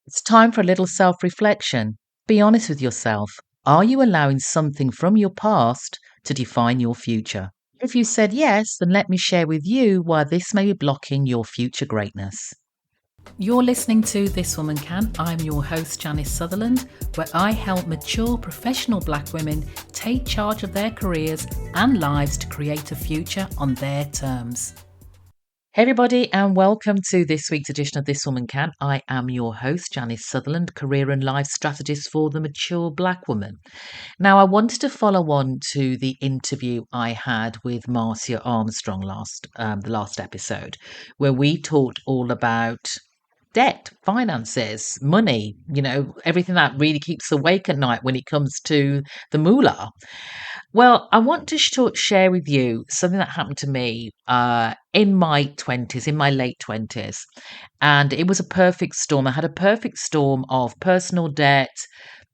It's time for a little self reflection. Be honest with yourself. Are you allowing something from your past to define your future? If you said yes, then let me share with you why this may be blocking your future greatness. You're listening to This Woman Can. I'm your host, Janice Sutherland, where I help mature professional black women take charge of their careers and lives to create a future on their terms. Hey everybody, and welcome to this week's edition of This Woman Can. I am your host, Janice Sutherland, career and life strategist for the mature black woman. Now, I wanted to follow on to the interview I had with Marcia Armstrong the last episode, where we talked all about debt, finances, money, everything that really keeps us awake at night when it comes to the moolah. Well, I want to share with you something that happened to me in my 20s, in my late 20s. And it was a perfect storm. I had a perfect storm of personal debt,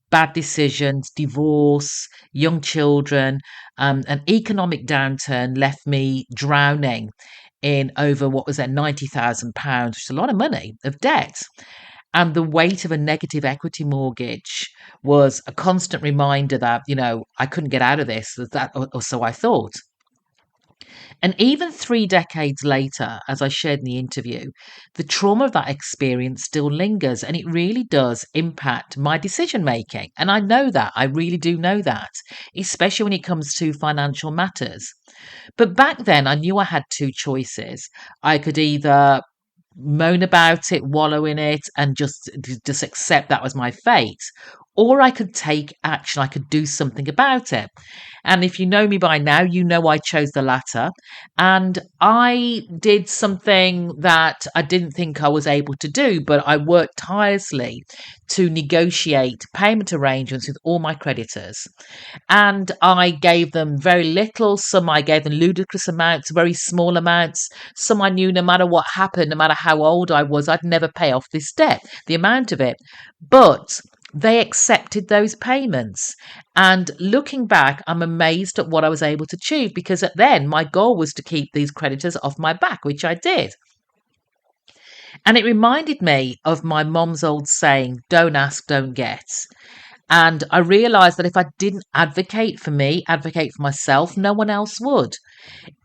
bad decisions, divorce, young children. An economic downturn left me drowning in over what was then £90,000, which is a lot of money, of debt. And the weight of a negative equity mortgage was a constant reminder that, I couldn't get out of this, or so I thought. And even 3 decades later, as I shared in the interview, the trauma of that experience still lingers and it really does impact my decision making. And I know that, I really do know that, especially when it comes to financial matters. But back then, I knew I had two choices. I could either moan about it, wallow in it, and just accept that was my fate. Or I could take action, I could do something about it. And if you know me by now, you know I chose the latter. And I did something that I didn't think I was able to do, but I worked tirelessly to negotiate payment arrangements with all my creditors. And I gave them very little, some I gave them ludicrous amounts, very small amounts. Some I knew no matter what happened, no matter how old I was, I'd never pay off this debt, the amount of it. But they accepted those payments. And looking back, I'm amazed at what I was able to achieve because then my goal was to keep these creditors off my back, which I did. And it reminded me of my mom's old saying, don't ask, don't get. And I realized that if I didn't advocate for me, advocate for myself, no one else would.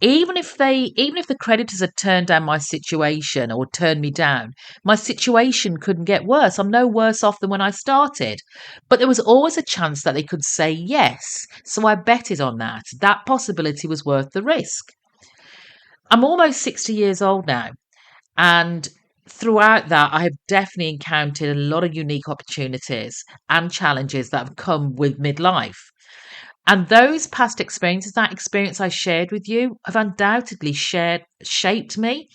Even if the creditors had turned down my situation or turned me down, my situation couldn't get worse. I'm no worse off than when I started. But there was always a chance that they could say yes. So I betted on that. That possibility was worth the risk. I'm almost 60 years old now. And throughout that, I have definitely encountered a lot of unique opportunities and challenges that have come with midlife. And those past experiences, that experience I shared with you, have undoubtedly shaped me,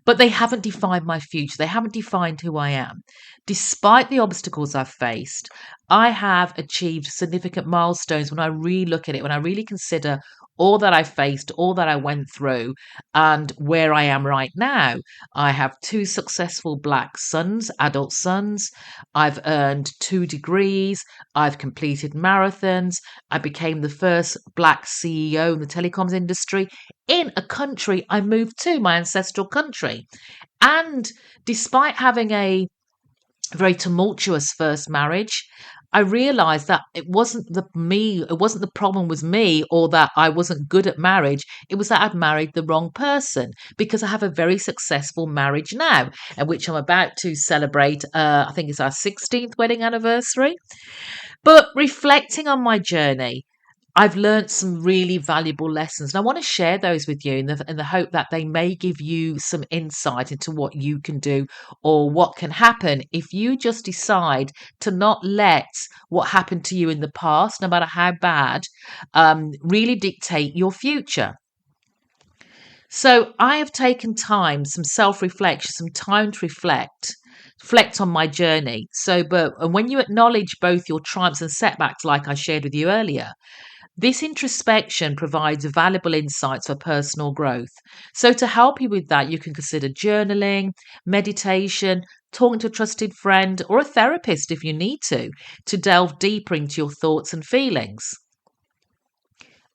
but they haven't defined my future. They haven't defined who I am. Despite the obstacles I've faced, I have achieved significant milestones when I really look at it, when I really consider all that I faced, all that I went through, and where I am right now. I have two successful black sons, adult sons. I've earned 2 degrees. I've completed marathons. I became the first black CEO in the telecoms industry in a country I moved to, my ancestral country. And despite having a very tumultuous first marriage, I realized that it wasn't the problem was me or that I wasn't good at marriage. It was that I'd married the wrong person because I have a very successful marriage now, and which I'm about to celebrate. I think it's our 16th wedding anniversary. But reflecting on my journey, I've learned some really valuable lessons, and I want to share those with you in the hope that they may give you some insight into what you can do or what can happen if you just decide to not let what happened to you in the past, no matter how bad, really dictate your future. So I have taken time, some self-reflection, some time to reflect on my journey. And when you acknowledge both your triumphs and setbacks, like I shared with you earlier, this introspection provides valuable insights for personal growth. So, to help you with that, you can consider journaling, meditation, talking to a trusted friend or a therapist if you need to delve deeper into your thoughts and feelings.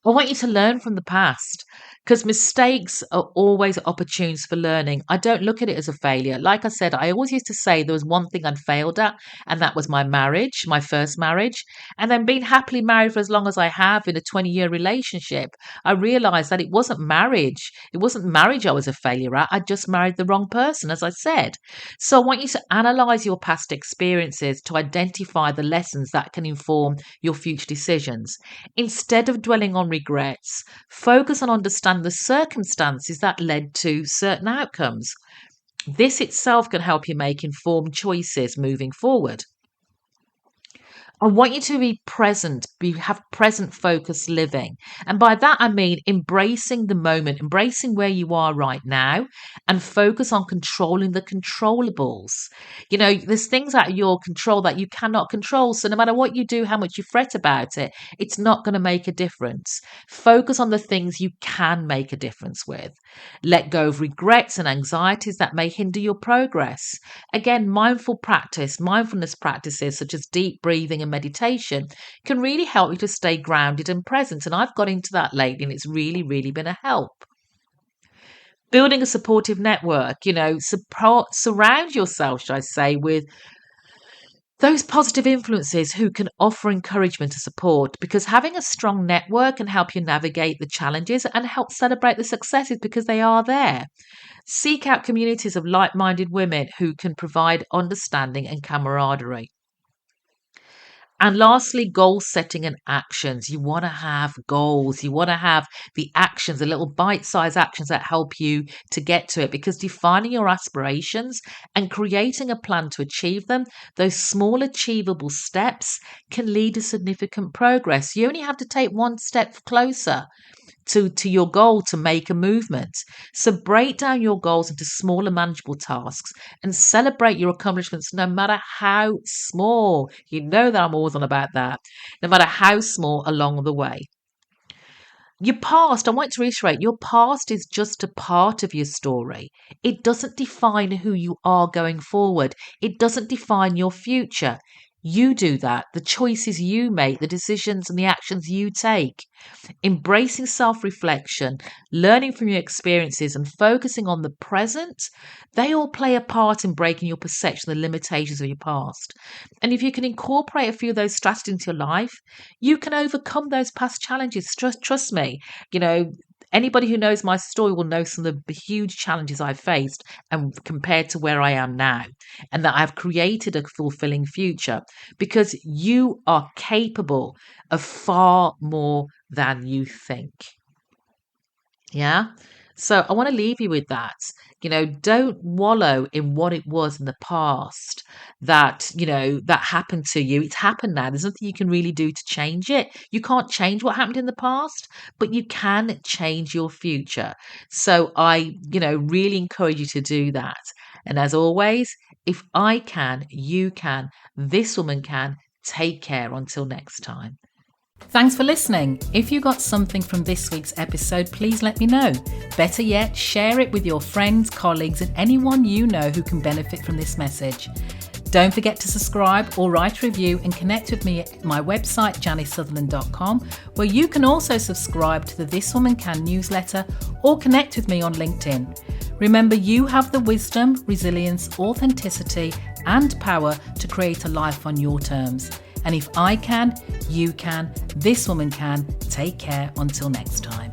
I want you to learn from the past because mistakes are always opportunities for learning. I don't look at it as a failure. Like I said, I always used to say there was one thing I'd failed at, and that was my marriage, my first marriage. And then being happily married for as long as I have in a 20-year relationship, I realized that it wasn't marriage. It wasn't marriage I was a failure at. I just married the wrong person, as I said. So I want you to analyze your past experiences to identify the lessons that can inform your future decisions. Instead of dwelling on regrets, focus on understanding the circumstances that led to certain outcomes. This itself can help you make informed choices moving forward. I want you to be present, have present focused living. And by that, I mean embracing the moment, embracing where you are right now, and focus on controlling the controllables. You know, there's things out of your control that you cannot control. So no matter what you do, how much you fret about it, it's not going to make a difference. Focus on the things you can make a difference with. Let go of regrets and anxieties that may hinder your progress. Again, mindfulness practices such as deep breathing and meditation can really help you to stay grounded and present. And I've got into that lately, and it's really, really been a help. Building a supportive network, surround yourself, should I say, with those positive influences who can offer encouragement and support, because having a strong network can help you navigate the challenges and help celebrate the successes because they are there. Seek out communities of like-minded women who can provide understanding and camaraderie. And lastly, goal setting and actions. You want to have goals. You want to have the actions, the little bite-sized actions that help you to get to it, because defining your aspirations and creating a plan to achieve them, those small achievable steps can lead to significant progress. You only have to take one step closer to your goal to make a movement. So break down your goals into smaller manageable tasks and celebrate your accomplishments no matter how small. You know that I'm always on about that. No matter how small along the way. Your past, I want to reiterate, your past is just a part of your story. It doesn't define who you are going forward. It doesn't define your future. You do that. The choices you make, the decisions and the actions you take. Embracing self-reflection, learning from your experiences and focusing on the present, they all play a part in breaking your perception of the limitations of your past. And if you can incorporate a few of those strategies into your life, you can overcome those past challenges. Trust me, anybody who knows my story will know some of the huge challenges I've faced and compared to where I am now, and that I've created a fulfilling future because you are capable of far more than you think. Yeah. So I want to leave you with that. Don't wallow in what it was in the past that happened to you. It's happened now. There's nothing you can really do to change it. You can't change what happened in the past, but you can change your future. So I, really encourage you to do that. And as always, if I can, you can, this woman can. Take care until next time. Thanks for listening. If you got something from this week's episode, please let me know. Better yet, share it with your friends, colleagues, and anyone you know who can benefit from this message. Don't forget to subscribe or write a review and connect with me at my website, janicesutherland.com, where you can also subscribe to the This Woman Can newsletter or connect with me on LinkedIn. Remember, you have the wisdom, resilience, authenticity, and power to create a life on your terms. And if I can, you can, this woman can. Take care until next time.